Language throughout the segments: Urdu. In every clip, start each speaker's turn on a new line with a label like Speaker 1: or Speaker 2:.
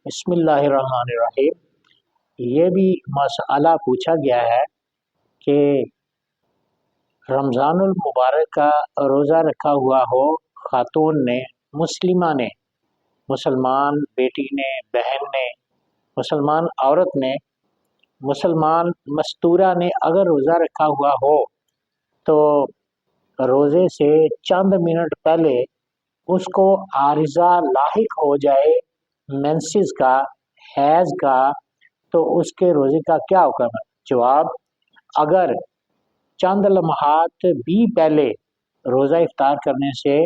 Speaker 1: بسم اللہ الرحمن الرحیم۔ یہ بھی مسئلہ پوچھا گیا ہے کہ رمضان المبارک کا روزہ رکھا ہوا ہو خاتون نے، مسلمہ نے، مسلمان بیٹی نے، بہن نے، مسلمان عورت نے، مسلمان مستورہ نے اگر روزہ رکھا ہوا ہو تو روزے سے چند منٹ پہلے اس کو عارضہ لاحق ہو جائے مینسز کا، حیض کا، تو اس کے روزے کا کیا حکم ہے؟ جواب: اگر چند لمحات بھی پہلے روزہ افطار کرنے سے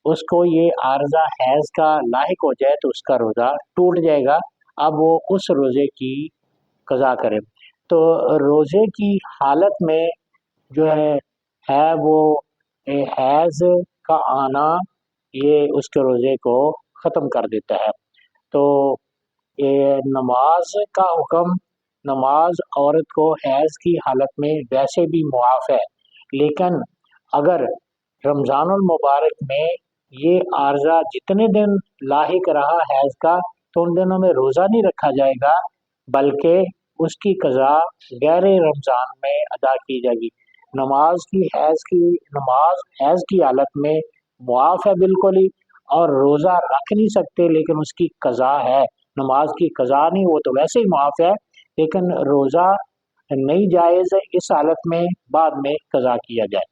Speaker 1: اس کو یہ عارضہ حیض کا لاحق ہو جائے تو اس کا روزہ ٹوٹ جائے گا۔ اب وہ اس روزے کی قضا کرے۔ تو روزے کی حالت میں جو ہے وہ حیض کا آنا یہ اس کے روزے کو ختم کر دیتا ہے۔ تو یہ نماز کا حکم، نماز عورت کو حیض کی حالت میں ویسے بھی معاف ہے، لیکن اگر رمضان المبارک میں یہ عارضہ جتنے دن لاحق رہا حیض کا تو ان دنوں میں روزہ نہیں رکھا جائے گا، بلکہ اس کی قضا غیر رمضان میں ادا کی جائے گی۔ نماز حیض کی حالت میں معاف ہے بالکل ہی، اور روزہ رکھ نہیں سکتے لیکن اس کی قضا ہے۔ نماز کی قضا نہیں، وہ تو ویسے ہی معاف ہے، لیکن روزہ نہیں جائز، اس حالت میں بعد میں قضا کیا جائے۔